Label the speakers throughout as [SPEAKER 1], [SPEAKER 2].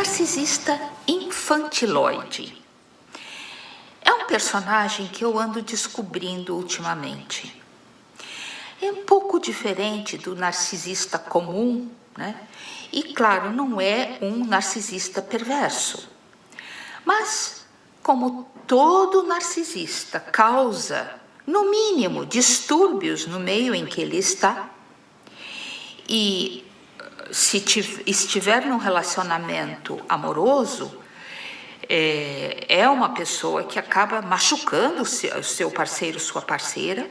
[SPEAKER 1] narcisista infantiloide. É um personagem que eu ando descobrindo ultimamente. É um pouco diferente do narcisista comum, né? E, claro, não é um narcisista perverso. Mas, como todo narcisista causa, no mínimo, distúrbios no meio em que ele está, e se estiver num relacionamento amoroso, é uma pessoa que acaba machucando o seu parceiro, sua parceira.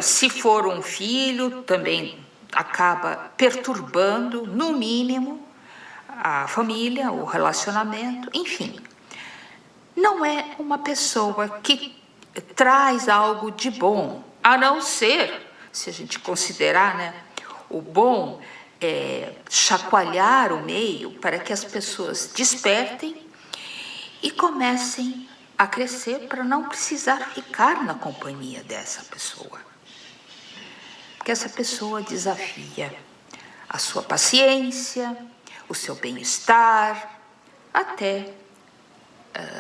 [SPEAKER 1] Se for um filho, também acaba perturbando, no mínimo, a família, o relacionamento, enfim. Não é uma pessoa que traz algo de bom, a não ser, se a gente considerar, né, o bom é chacoalhar o meio para que as pessoas despertem e comecem a crescer para não precisar ficar na companhia dessa pessoa. Porque essa pessoa desafia a sua paciência, o seu bem-estar, até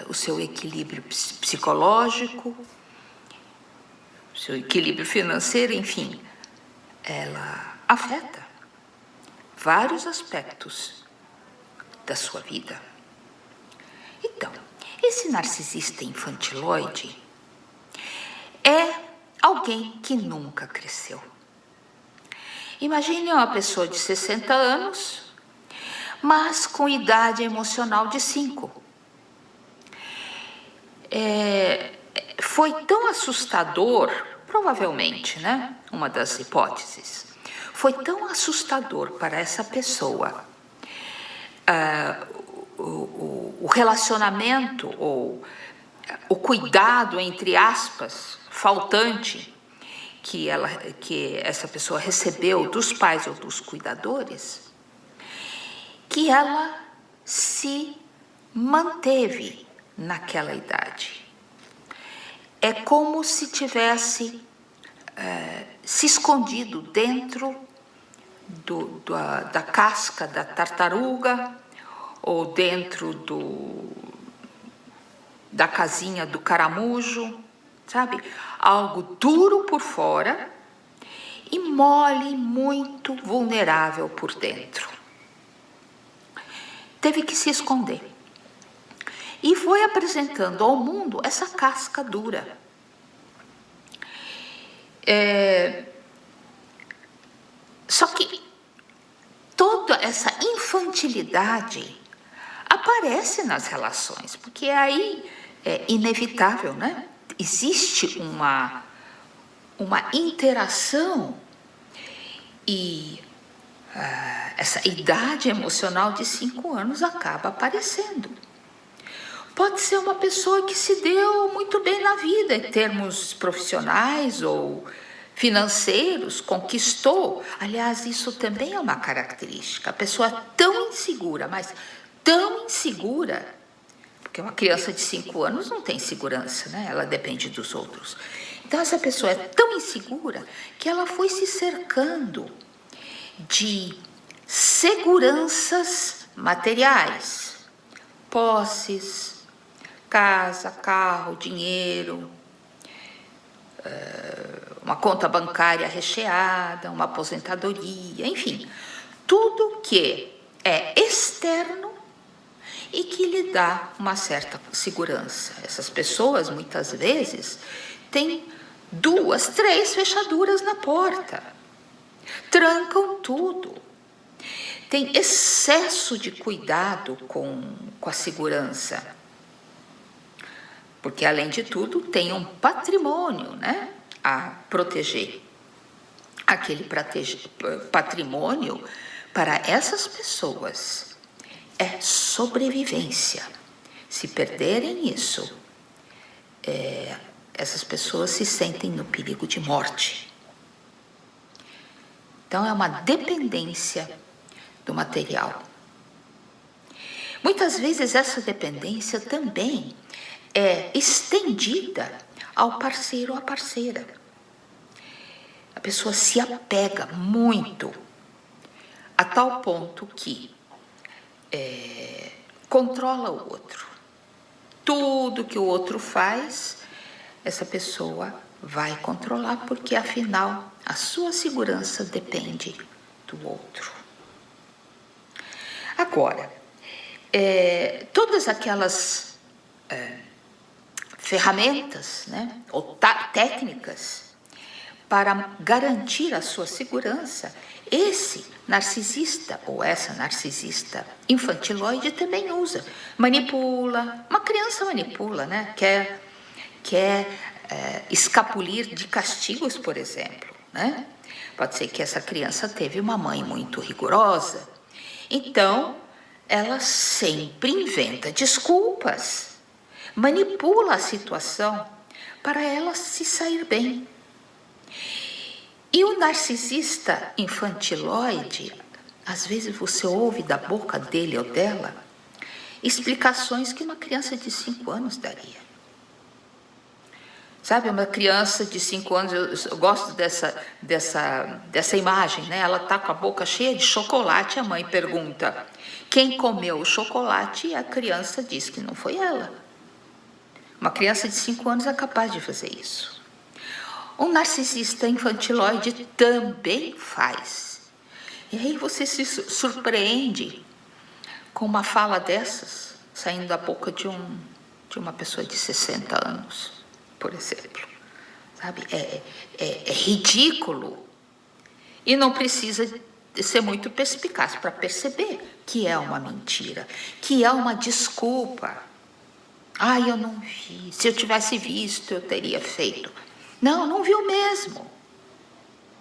[SPEAKER 1] o seu equilíbrio psicológico, o seu equilíbrio financeiro, enfim. Ela afeta vários aspectos da sua vida. Então, esse narcisista infantiloide é alguém que nunca cresceu. Imagine uma pessoa de 60 anos, mas com idade emocional de 5. Foi tão assustador, provavelmente, né? Uma das hipóteses. Foi tão assustador para essa pessoa o relacionamento ou o cuidado, entre aspas, faltante que essa pessoa recebeu dos pais ou dos cuidadores, que ela se manteve naquela idade. É como se tivesse se escondido dentro da casca da tartaruga ou dentro da casinha do caramujo, sabe? Algo duro por fora e mole, muito vulnerável por dentro. Teve que se esconder. E foi apresentando ao mundo essa casca dura. Só que toda essa infantilidade aparece nas relações, porque aí é inevitável, né? Existe uma interação e essa idade emocional de 5 anos acaba aparecendo. Pode ser uma pessoa que se deu muito bem na vida, em termos profissionais ou financeiros, conquistou. Aliás, isso também é uma característica. A pessoa tão insegura, mas tão insegura, porque uma criança de 5 anos não tem segurança, né? Ela depende dos outros. Então, essa pessoa é tão insegura que ela foi se cercando de seguranças materiais, posses, casa, carro, dinheiro, uma conta bancária recheada, uma aposentadoria, enfim, tudo que é externo e que lhe dá uma certa segurança. Essas pessoas, muitas vezes, têm 2, 3 fechaduras na porta, trancam tudo, têm excesso de cuidado com a segurança. Porque, além de tudo, tem um patrimônio, né, a proteger. Aquele patrimônio, para essas pessoas, é sobrevivência. Se perderem isso, essas pessoas se sentem no perigo de morte. Então, é uma dependência do material. Muitas vezes, essa dependência também é estendida ao parceiro ou à parceira. A pessoa se apega muito, a tal ponto que controla o outro. Tudo que o outro faz, essa pessoa vai controlar, porque afinal a sua segurança depende do outro. Agora, todas aquelas ferramentas, né, ou técnicas para garantir a sua segurança, esse narcisista ou essa narcisista infantiloide também usa. Manipula, uma criança manipula, né? Quer escapulir de castigos, por exemplo, né? Pode ser que essa criança teve uma mãe muito rigorosa, então ela sempre inventa desculpas, manipula a situação para ela se sair bem. E o narcisista infantiloide, às vezes você ouve da boca dele ou dela explicações que uma criança de 5 anos daria. Sabe, uma criança de 5 anos, eu gosto dessa imagem, né? Ela está com a boca cheia de chocolate, a mãe pergunta quem comeu o chocolate, e a criança diz que não foi ela. Uma criança de 5 anos é capaz de fazer isso. Um narcisista infantiloide também faz. E aí você se surpreende com uma fala dessas saindo da boca de uma pessoa de 60 anos, por exemplo. Sabe? É ridículo. E não precisa ser muito perspicaz para perceber que é uma mentira, que é uma desculpa. Eu não vi. Se eu tivesse visto, eu teria feito. Não viu mesmo.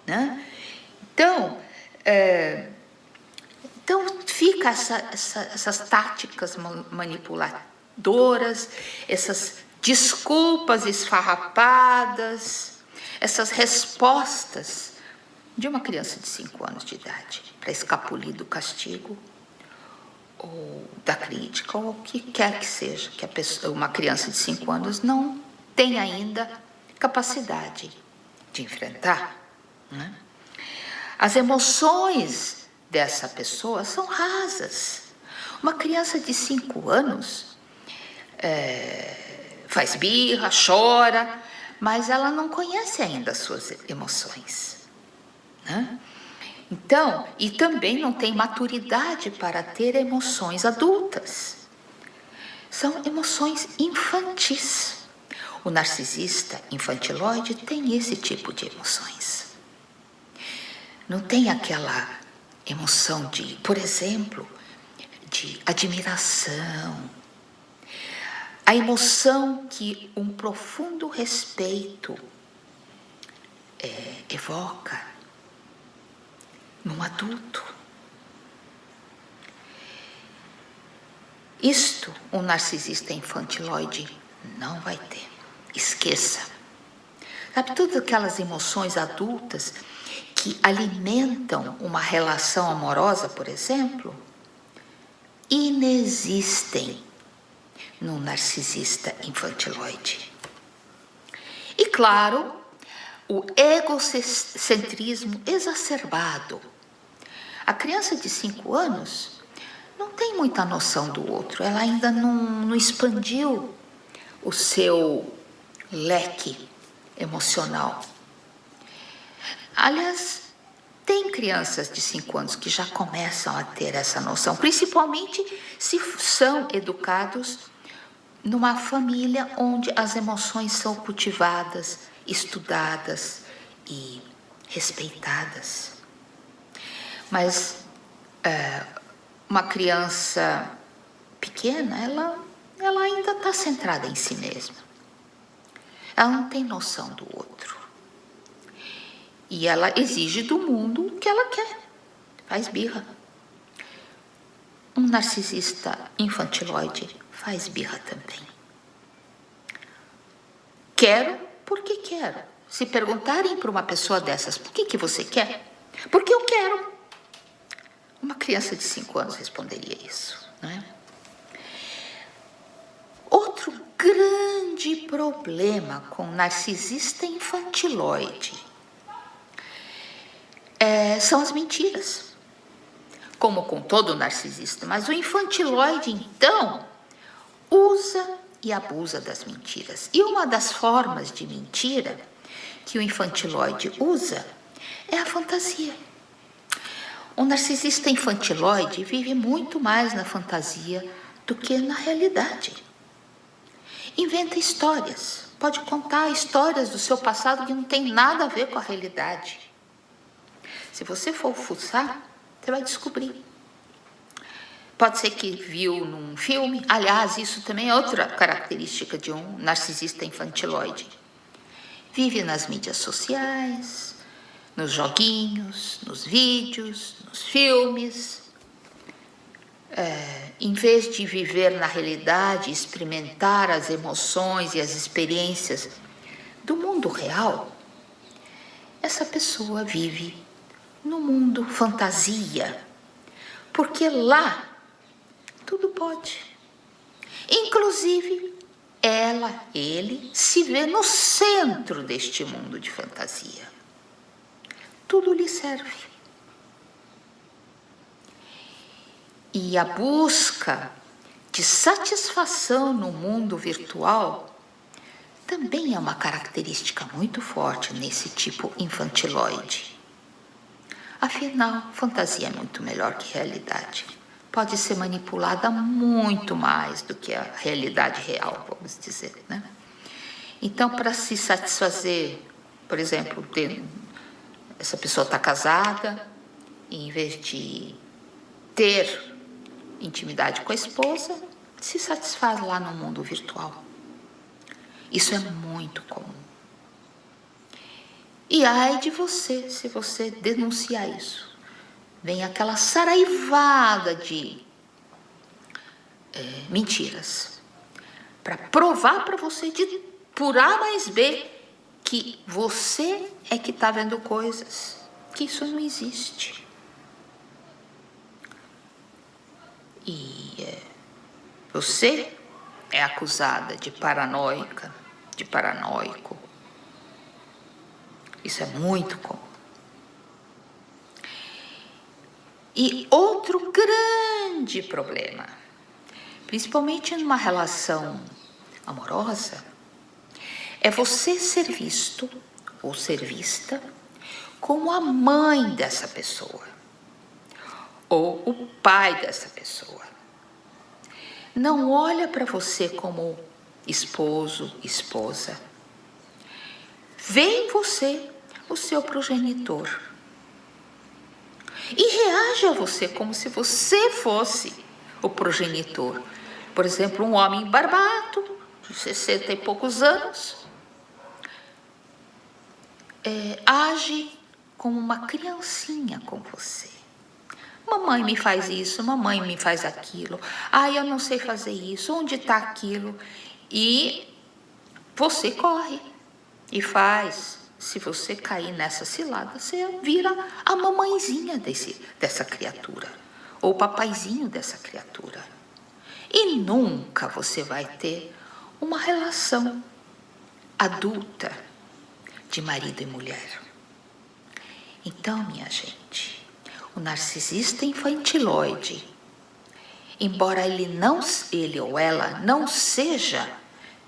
[SPEAKER 1] Né? Então fica essas táticas manipuladoras, essas desculpas esfarrapadas, essas respostas de uma criança de 5 anos de idade para escapulir do castigo ou da crítica, ou o que quer que seja, que uma criança de 5 anos não tem ainda capacidade de enfrentar. Né? As emoções dessa pessoa são rasas. Uma criança de 5 anos faz birra, chora, mas ela não conhece ainda as suas emoções. Né? Então, e também não tem maturidade para ter emoções adultas. São emoções infantis. O narcisista infantiloide tem esse tipo de emoções. Não tem aquela emoção de, por exemplo, de admiração. A emoção que um profundo respeito evoca num adulto. Isto um narcisista infantiloide não vai ter. Esqueça. Sabe, todas aquelas emoções adultas que alimentam uma relação amorosa, por exemplo, inexistem no narcisista infantiloide. E claro, o egocentrismo exacerbado. A criança de 5 anos não tem muita noção do outro, ela ainda não expandiu o seu leque emocional. Aliás, tem crianças de 5 anos que já começam a ter essa noção, principalmente se são educados numa família onde as emoções são cultivadas, estudadas e respeitadas. Mas uma criança pequena, ela ainda está centrada em si mesma. Ela não tem noção do outro. E ela exige do mundo o que ela quer. Faz birra. Um narcisista infantiloide faz birra também. Quero porque quero. Se perguntarem para uma pessoa dessas, por que você quer? Porque eu quero. Uma criança de 5 anos responderia isso, não é? Outro grande problema com narcisista infantiloide são as mentiras. como com todo narcisista, mas o infantiloide, então, usa e abusa das mentiras. E uma das formas de mentira que o infantiloide usa é a fantasia. O narcisista infantiloide vive muito mais na fantasia do que na realidade. Inventa histórias, pode contar histórias do seu passado que não tem nada a ver com a realidade. Se você for fuçar, você vai descobrir. Pode ser que viu num filme. Aliás, isso também é outra característica de um narcisista infantiloide. Vive nas mídias sociais, nos joguinhos, nos vídeos, nos filmes. Em vez de viver na realidade, experimentar as emoções e as experiências do mundo real, essa pessoa vive no mundo fantasia, porque lá tudo pode. Inclusive, ele se vê no centro deste mundo de fantasia. Tudo lhe serve. E a busca de satisfação no mundo virtual também é uma característica muito forte nesse tipo infantiloide. Afinal, fantasia é muito melhor que realidade. Pode ser manipulada muito mais do que a realidade real, vamos dizer, né? Então, para se satisfazer, por exemplo, essa pessoa está casada, e em vez de ter intimidade com a esposa, se satisfaz lá no mundo virtual. Isso é muito comum. E ai de você, se você denunciar isso. Vem aquela saraivada de mentiras para provar para você de por A mais B que você é que está vendo coisas, que isso não existe. E você é acusada de paranoica, de paranoico. Isso é muito comum. E outro grande problema, principalmente numa relação amorosa, é você ser visto ou ser vista como a mãe dessa pessoa ou o pai dessa pessoa. Não olha para você como esposo, esposa. Vê em você o seu progenitor. E reage a você como se você fosse o progenitor. Por exemplo, um homem barbado, de 60 e poucos anos, age como uma criancinha com você. Mamãe me faz isso, mamãe me faz aquilo. Eu não sei fazer isso, onde está aquilo? E você corre e faz. Se você cair nessa cilada, você vira a mamãezinha dessa criatura, ou o papaizinho dessa criatura. E nunca você vai ter uma relação adulta de marido e mulher. Então, minha gente, o narcisista infantiloide, embora ele ou ela não seja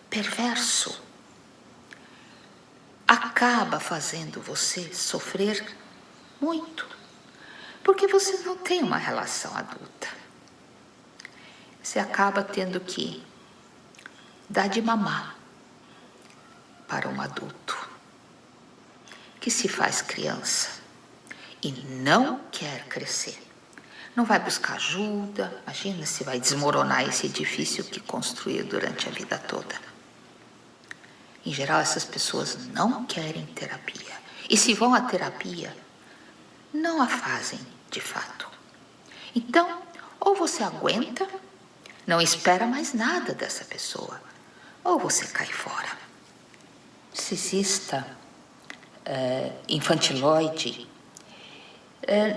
[SPEAKER 1] perverso, acaba fazendo você sofrer muito, porque você não tem uma relação adulta. Você acaba tendo que dar de mamar para um adulto que se faz criança e não quer crescer. Não vai buscar ajuda. Imagina se vai desmoronar esse edifício que construiu durante a vida toda. Em geral, essas pessoas não querem terapia. E se vão à terapia, não a fazem de fato. Então, ou você aguenta, não espera mais nada dessa pessoa, ou você cai fora. Narcisista infantiloide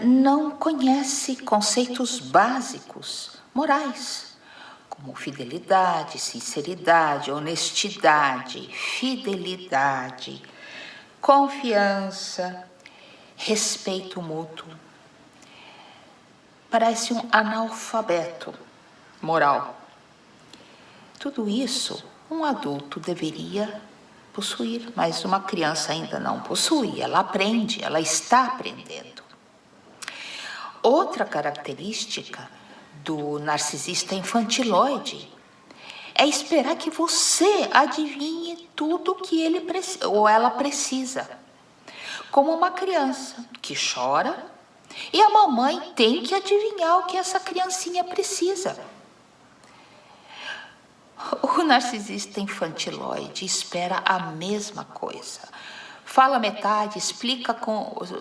[SPEAKER 1] não conhece conceitos básicos morais, como fidelidade, sinceridade, honestidade, fidelidade, confiança, respeito mútuo. parece um analfabeto moral. Tudo isso um adulto deveria possuir, mas uma criança ainda não possui, ela aprende, ela está aprendendo. Outra característica do narcisista infantiloide é esperar que você adivinhe tudo que ele ou ela precisa. Como uma criança que chora e a mamãe tem que adivinhar o que essa criancinha precisa. O narcisista infantiloide espera a mesma coisa. Fala metade, explica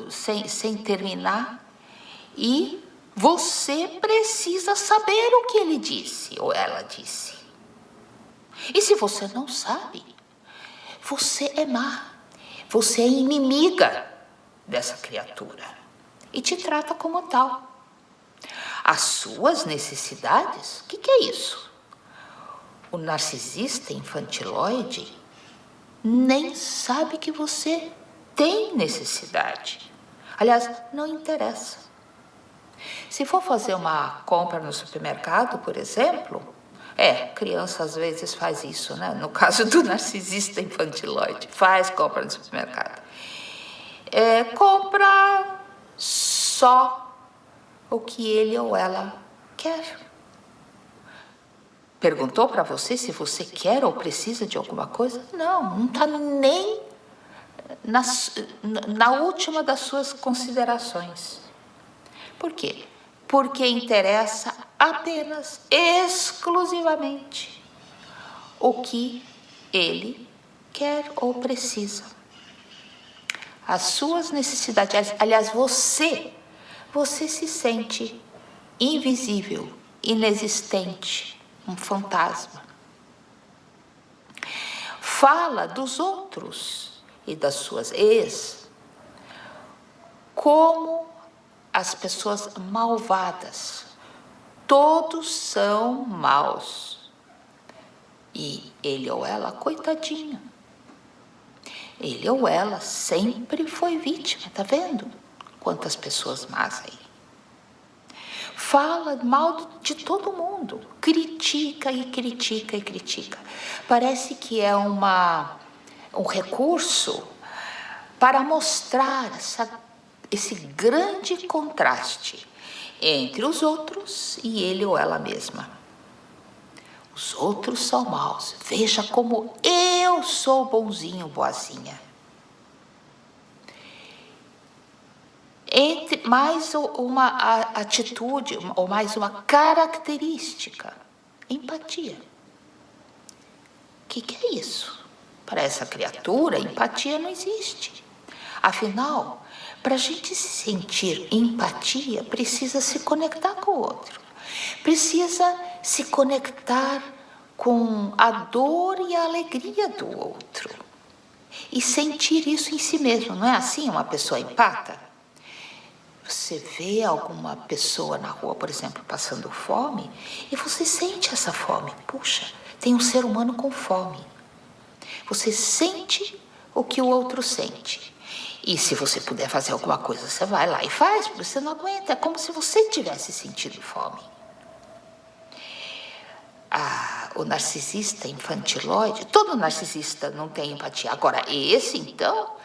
[SPEAKER 1] sem terminar e você precisa saber o que ele disse ou ela disse. E se você não sabe, você é má, você é inimiga dessa criatura e te trata como tal. As suas necessidades, o que é isso? O narcisista infantiloide nem sabe que você tem necessidade. Aliás, não interessa. Se for fazer uma compra no supermercado, por exemplo, criança às vezes faz isso, né? No caso do narcisista infantiloide, faz compra no supermercado. Compra só o que ele ou ela quer. Perguntou para você se você quer ou precisa de alguma coisa? Não está nem na última das suas considerações. Por quê? Porque interessa apenas, exclusivamente, o que ele quer ou precisa. As suas necessidades, aliás, você se sente invisível, inexistente, um fantasma. Fala dos outros e das suas ex como as pessoas malvadas. Todos são maus. E ele ou ela, coitadinho. Ele ou ela sempre foi vítima, tá vendo? Quantas pessoas más aí. Fala mal de todo mundo, critica e critica e critica. Parece que é um recurso para mostrar esse grande contraste entre os outros e ele ou ela mesma. Os outros são maus, veja como eu sou bonzinho, boazinha. Mais uma atitude, ou mais uma característica, empatia. O que é isso? Para essa criatura, empatia não existe. Afinal, para a gente se sentir empatia, precisa se conectar com o outro. Precisa se conectar com a dor e a alegria do outro. E sentir isso em si mesmo, não é assim uma pessoa empata? Você vê alguma pessoa na rua, por exemplo, passando fome, e você sente essa fome. Puxa, tem um ser humano com fome. Você sente o que o outro sente. E se você puder fazer alguma coisa, você vai lá e faz, porque você não aguenta. É como se você tivesse sentido fome. O narcisista infantiloide, todo narcisista não tem empatia. Agora, esse, então,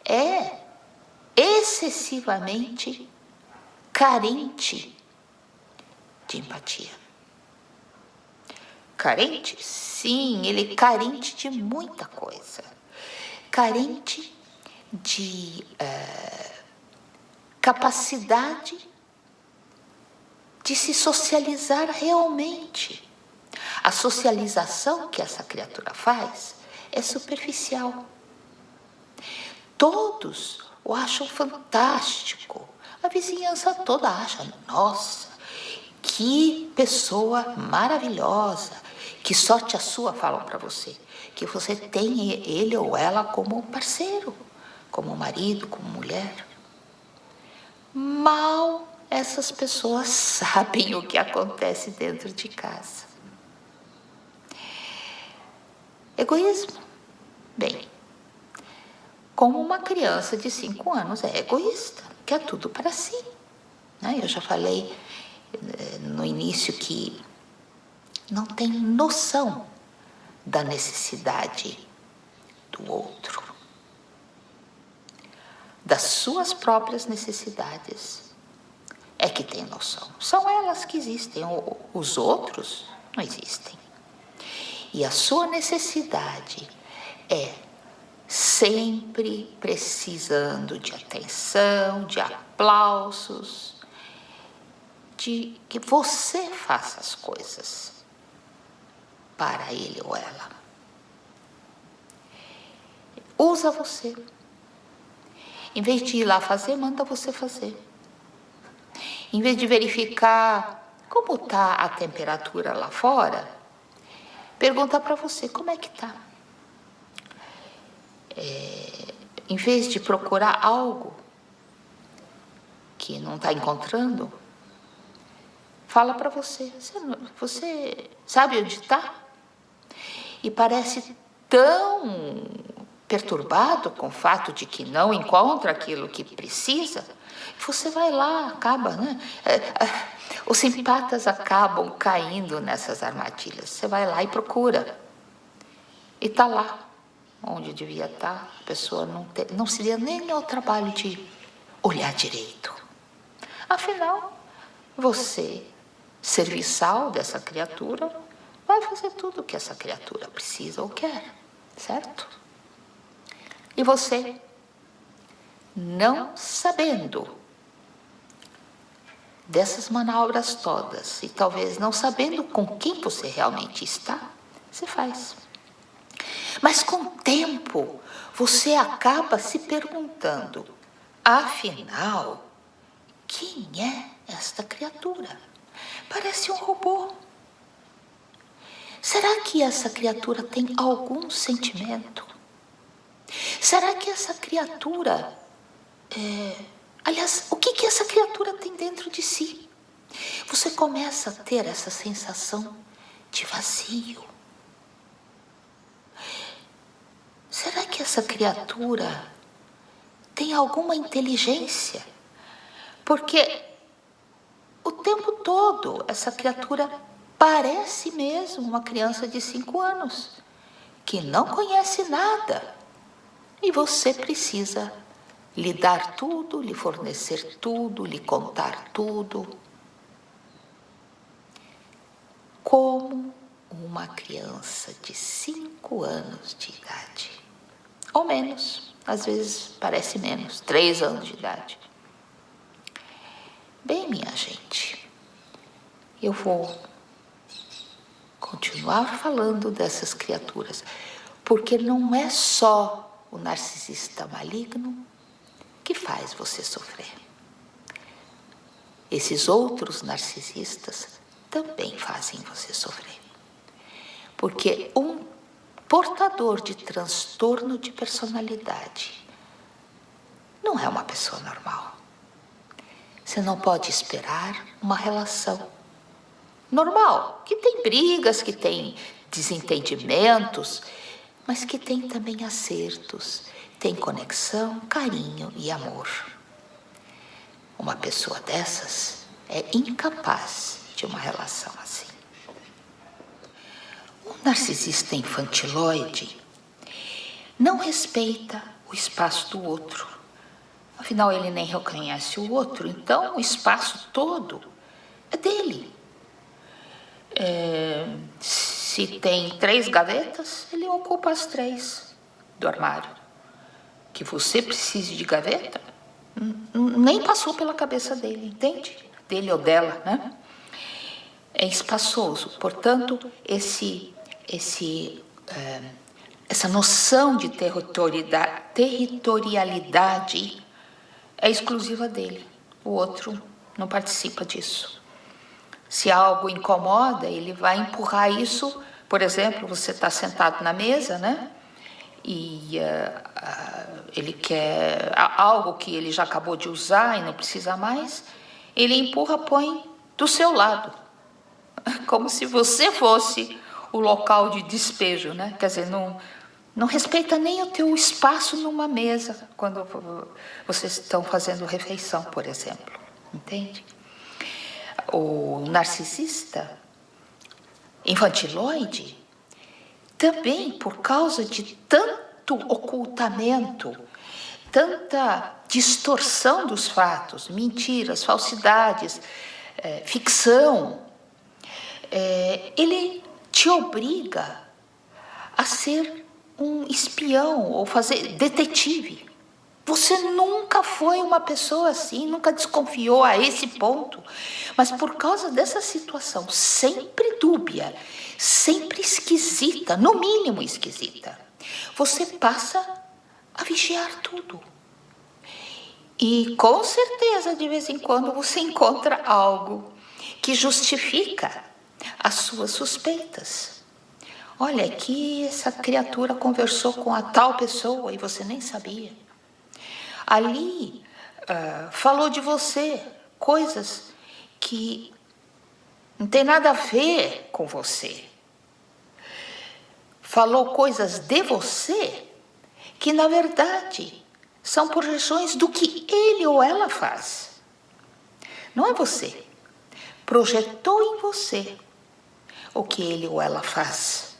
[SPEAKER 1] é excessivamente carente de empatia. Carente? Sim, ele é carente de muita coisa. Carente de capacidade de se socializar realmente. A socialização que essa criatura faz é superficial. Todos o acham fantástico. A vizinhança toda acha, nossa, que pessoa maravilhosa, que sorte a sua, falam para você, que você tem ele ou ela como parceiro, como marido, como mulher. Mal essas pessoas sabem o que acontece dentro de casa. Egoísmo? Bem, como uma criança de 5 anos é egoísta, quer tudo para si. Eu já falei no início que não tem noção da necessidade do outro, das suas próprias necessidades, é que tem noção. São elas que existem, os outros não existem. E a sua necessidade é sempre precisando de atenção, de aplausos, de que você faça as coisas para ele ou ela. Usa você. Em vez de ir lá fazer, manda você fazer. Em vez de verificar como está a temperatura lá fora, pergunta para você como é que está. Em vez de procurar algo que não está encontrando, fala para você. Você sabe onde está? E parece tão perturbado com o fato de que não encontra aquilo que precisa, você vai lá, acaba, né? Os simpatas acabam caindo nessas armadilhas. Você vai lá e procura. E está lá, onde devia estar. A pessoa não se deu nem ao trabalho de olhar direito. Afinal, você, serviçal dessa criatura, vai fazer tudo o que essa criatura precisa ou quer, certo? E você, não sabendo dessas manobras todas, e talvez não sabendo com quem você realmente está, você faz. Mas com o tempo, você acaba se perguntando, afinal, quem é esta criatura? Parece um robô. Será que essa criatura tem algum sentimento? Será que essa criatura... Aliás, o que essa criatura tem dentro de si? Você começa a ter essa sensação de vazio. Será que essa criatura tem alguma inteligência? Porque o tempo todo essa criatura parece mesmo uma criança de 5 anos, que não conhece nada. E você precisa lhe dar tudo, lhe fornecer tudo, lhe contar tudo. Como uma criança de 5 anos de idade. Ou menos, às vezes parece menos, 3 anos de idade. Bem, minha gente, eu vou continuar falando dessas criaturas, porque não é só o narcisista maligno que faz você sofrer. Esses outros narcisistas também fazem você sofrer. Porque um portador de transtorno de personalidade não é uma pessoa normal. Você não pode esperar uma relação normal, que tem brigas, que tem desentendimentos, mas que tem também acertos, tem conexão, carinho e amor. Uma pessoa dessas é incapaz de uma relação assim. O narcisista infantiloide não respeita o espaço do outro. Afinal, ele nem reconhece o outro, então o espaço todo é dele. Se tem 3 gavetas, ele ocupa as 3 do armário. Que você precise de gaveta, nem passou pela cabeça dele, entende? Dele ou dela, né? É espaçoso, portanto, essa noção de territorialidade é exclusiva dele. O outro não participa disso. Se algo incomoda, ele vai empurrar isso. Por exemplo, você está sentado na mesa, né? E ele quer algo que ele já acabou de usar e não precisa mais, ele empurra, põe do seu lado, como se você fosse o local de despejo, né? Quer dizer, não respeita nem o teu espaço numa mesa quando vocês estão fazendo refeição, por exemplo, entende? o narcisista infantiloide, também por causa de tanto ocultamento, tanta distorção dos fatos, mentiras, falsidades, ficção, ele te obriga a ser um espião ou fazer detetive. Você nunca foi uma pessoa assim, nunca desconfiou a esse ponto, mas por causa dessa situação sempre dúbia, sempre esquisita, no mínimo esquisita, você passa a vigiar tudo. E com certeza, de vez em quando, você encontra algo que justifica as suas suspeitas. Olha, aqui essa criatura conversou com a tal pessoa e você nem sabia. Ali falou de você coisas que não tem nada a ver com você. Falou coisas de você que, na verdade, são projeções do que ele ou ela faz. Não é você. Projetou em você o que ele ou ela faz.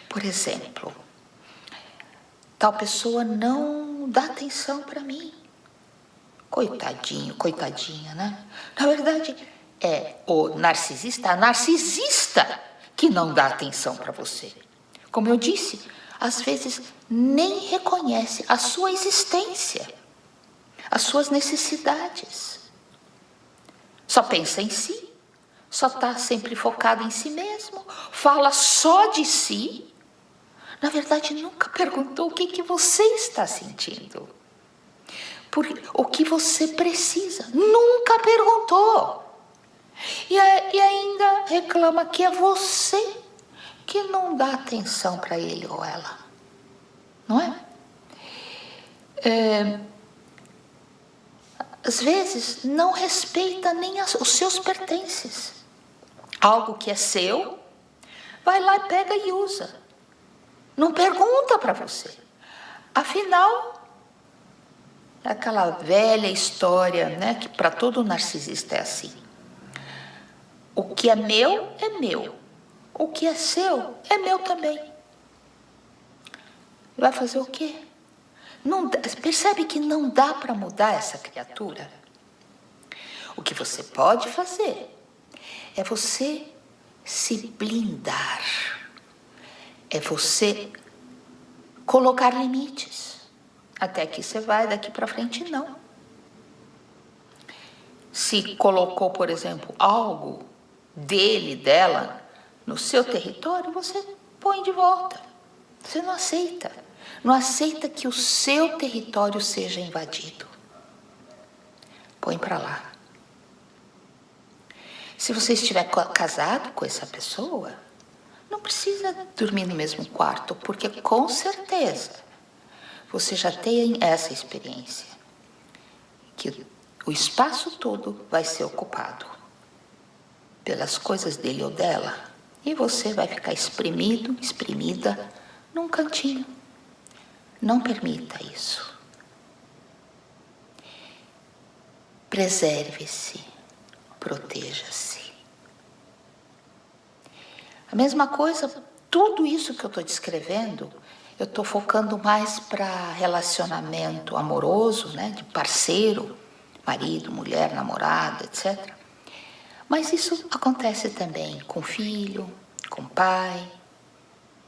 [SPEAKER 1] Por exemplo, tal pessoa não dá atenção para mim. Coitadinho, coitadinha, né? Na verdade, é o narcisista, a narcisista que não dá atenção para você. Como eu disse, às vezes nem reconhece a sua existência, as suas necessidades. Só pensa em si, só está sempre focado em si mesmo, fala só de si. Na verdade, nunca perguntou o que você está sentindo. O que você precisa. Nunca perguntou. E ainda reclama que é você que não dá atenção para ele ou ela. Não é? Às vezes, não respeita nem os seus pertences. Algo que é seu, vai lá, pega e usa. Não pergunta para você. Afinal, é aquela velha história, né, que para todo narcisista é assim. O que é meu é meu. O que é seu é meu também. Vai fazer o quê? Não dá, percebe que não dá para mudar essa criatura? O que você pode fazer é você se blindar. É você colocar limites. Até que você vai, daqui para frente, não. Se colocou, por exemplo, algo dele, dela, no seu território, você põe de volta. Você não aceita. Não aceita que o seu território seja invadido. Põe para lá. Se você estiver casado com essa pessoa, não precisa dormir no mesmo quarto, porque com certeza você já tem essa experiência, que o espaço todo vai ser ocupado pelas coisas dele ou dela, e você vai ficar espremido, exprimida, num cantinho. Não permita isso. Preserve-se, proteja-se. A mesma coisa, tudo isso que eu estou descrevendo, eu estou focando mais para relacionamento amoroso, né, de parceiro, marido, mulher, namorada, etc. Mas isso acontece também com filho, com pai,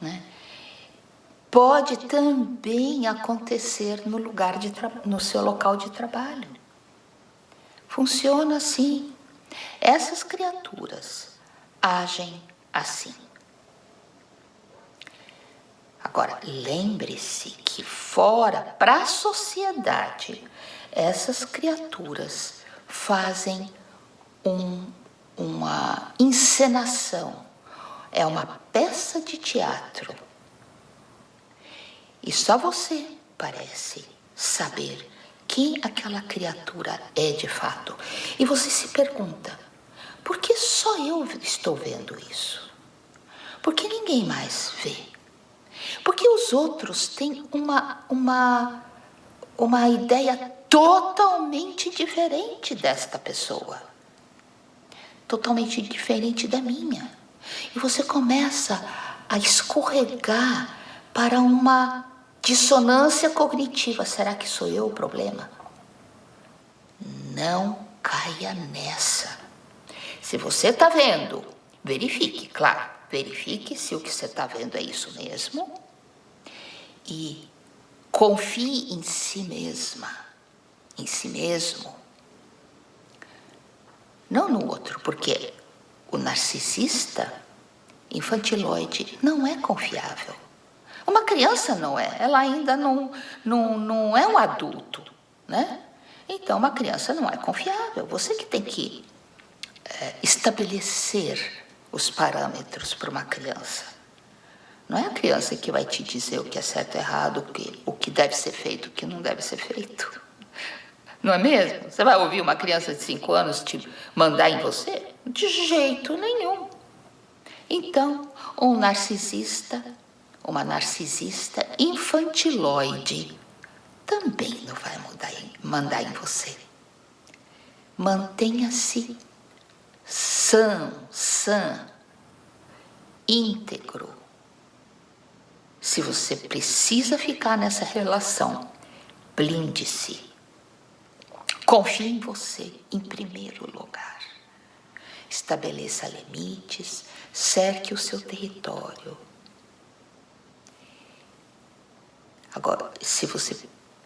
[SPEAKER 1] né? Pode também acontecer no seu local de trabalho. Funciona assim. Essas criaturas agem assim. Agora, lembre-se que fora, para a sociedade, essas criaturas fazem uma encenação. É uma peça de teatro. E só você parece saber quem aquela criatura é de fato. E você se pergunta, por que só eu estou vendo isso? Por que ninguém mais vê? Porque os outros têm uma ideia totalmente diferente desta pessoa. totalmente diferente da minha. E você começa a escorregar para uma dissonância cognitiva. Será que sou eu o problema? Não caia nessa. Se você está vendo, verifique, claro. Verifique se o que você está vendo é isso mesmo. E confie em si mesma, em si mesmo. Não no outro, porque o narcisista infantiloide não é confiável. Uma criança não é, ela ainda não é um adulto, né? Então, uma criança não é confiável. Você que tem que estabelecer os parâmetros para uma criança. Não é a criança que vai te dizer o que é certo e errado, o que deve ser feito, o que não deve ser feito. Não é mesmo? Você vai ouvir uma criança de 5 anos te mandar em você? De jeito nenhum. Então, um narcisista, uma narcisista infantiloide também não vai mandar em você. Mantenha-se sã, íntegro. Se você precisa ficar nessa relação, blinde-se. Confie em você em primeiro lugar. Estabeleça limites, cerque o seu território. Agora, se você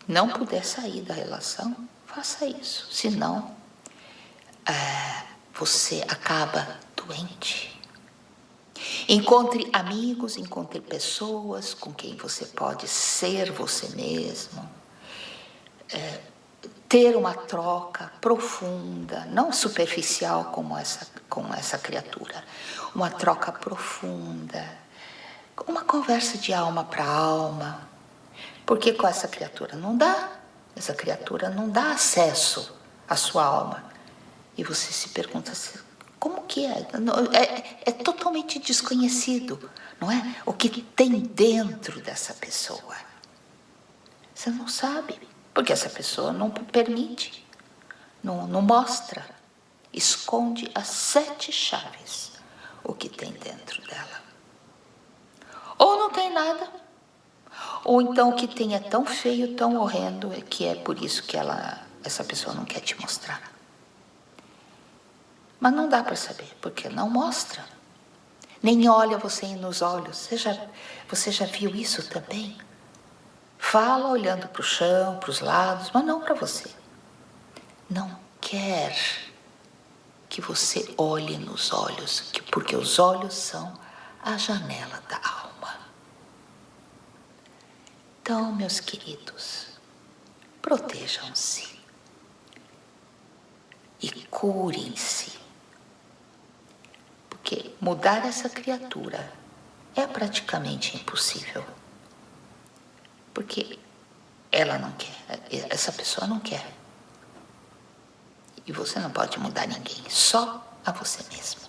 [SPEAKER 1] não puder sair da relação, faça isso. Senão, você acaba doente. Encontre amigos, encontre pessoas com quem você pode ser você mesmo. Ter uma troca profunda, não superficial como essa criatura. Uma troca profunda. Uma conversa de alma para alma. Porque com essa criatura não dá. Essa criatura não dá acesso à sua alma. E você se pergunta assim, como que é? É totalmente desconhecido, não é? O que tem dentro dessa pessoa. Você não sabe, porque essa pessoa não permite, não mostra, esconde as 7 chaves o que tem dentro dela. Ou não tem nada, ou então o que tem é tão feio, tão horrendo, que é por isso que essa pessoa não quer te mostrar. Mas não dá para saber, porque não mostra. Nem olha você nos olhos. Você já viu isso também? Fala olhando para o chão, para os lados, mas não para você. Não quer que você olhe nos olhos, porque os olhos são a janela da alma. Então, meus queridos, protejam-se e curem-se. Porque mudar essa criatura é praticamente impossível. Porque ela não quer, essa pessoa não quer. E você não pode mudar ninguém, só a você mesmo.